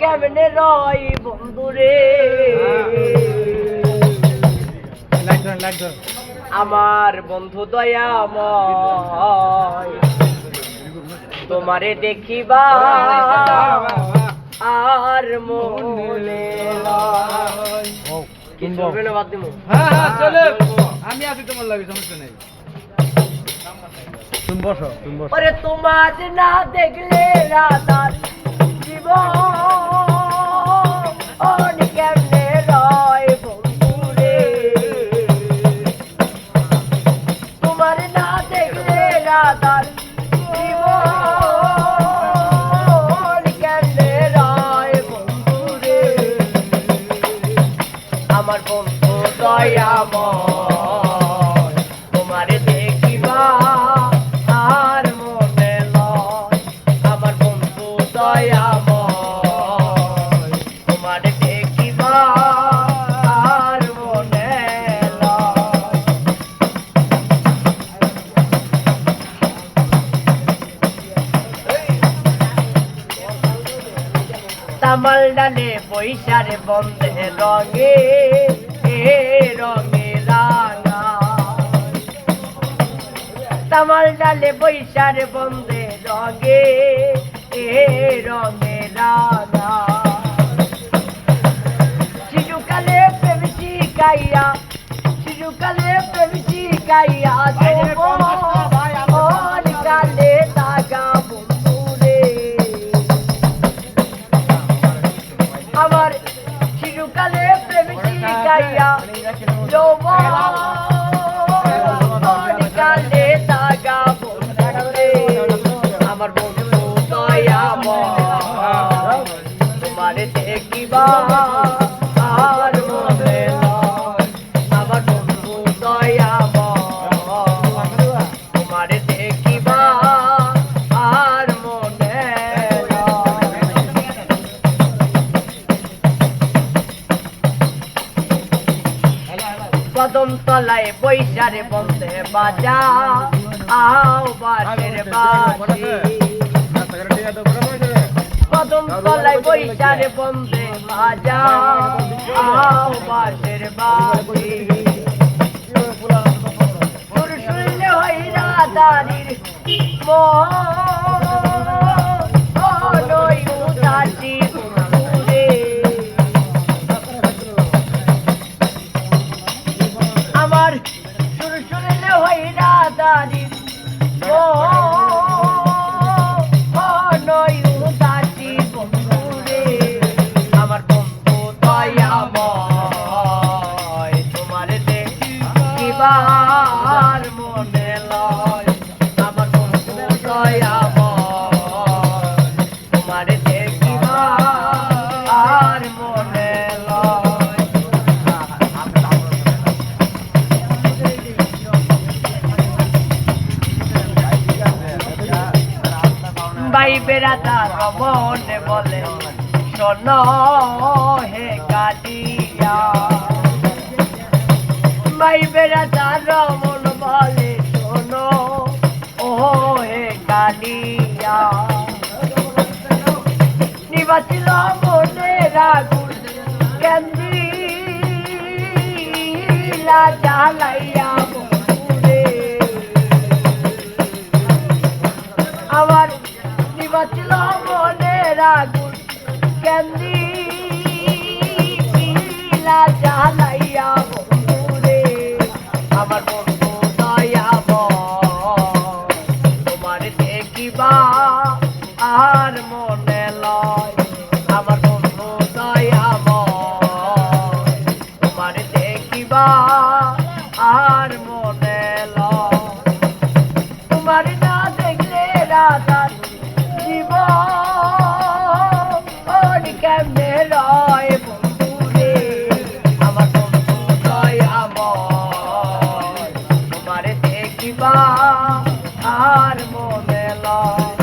কেমনে রয় বন্ধুরে আমার বন্ধু দয়াময় তোমারে দেখিবা আর মনে আমি আছি তোমার লাগে সমস্যা নেই ওরে তোমার না দেখলে রাধার জীবন কেমনে রয় বন্ধুরে তোমার না দেখলে রাধার জীবন কেমনে রয় বন্ধুরে আমার বন্ধু দয়াময় তোমারে দেখিবা আর মনে লয় আমার বন্ধু দয়াময় তোমারে দেখিবা আর মনে লয় তামাল ডালে বৈশারে বন্ধে রঙে রঙে রাঙা তামাল ডালে বৈশারে বন্ধে রঙে রঙে রাঙা শিশুকালে প্রেম শিখাইয়া শিশুকালে প্রেম শিখাইয়া কালে তাগা বন্ধুরে আমার শিশুকালে প্রেম শিখাইয়া কালে তাগা বন্ধুরে আমার বন্ধু দয়াময় তোমারে দেখিবা আর মনে লয় আমার বন্ধু দয়াময় তোমারে দেখিবা আর মনে লয় কদম তলায় বৈশারে বন্ধে বাজা আও বাসের বাজি কদম তলায় বৈশারে বন্ধে বাজা আও বাসের বাজি সুর শুনলে হয় রাধারির মন উদাসী বন্ধুরে আমার সুর শুনলে হয় রাধারির মন উদাসী বন্ধুরে আমার বন্ধু দয়াময় তোমার দেখিবা আর মনে লয় আমার বন্ধু দয়াময় তোমার দেখিবা আর মনে লয় ভাই বেড়াতা রমনে বলে শোনো হে কাটিয়া ভাই বেড়াতা রমন বলে শোনো ও হে কালিয়া নিবাচিল মনে রাগুন কেন্দ্রিলা জ্বালাইয়া বন্ধুরে আমার নিবাচিল মনে রাগুন কেন্দ্রিলা জ্বালাইয়া বন্ধুরে আমার বন্ধু দয়াময় তোমার দেখিবা আর মনে লয় আমার বন্ধু দয়াময় তোমার দেখিবা আর মনে লয় তোমার না দেখলে রাধার জীবন কেমনে রয় বন্ধুরে আমার বন্ধু দয়াময় তোমারে দেখিবা আর মনে লয়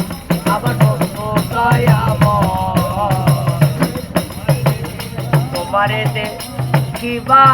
আমার বন্ধু দয়াময় তোমারে দেখিবা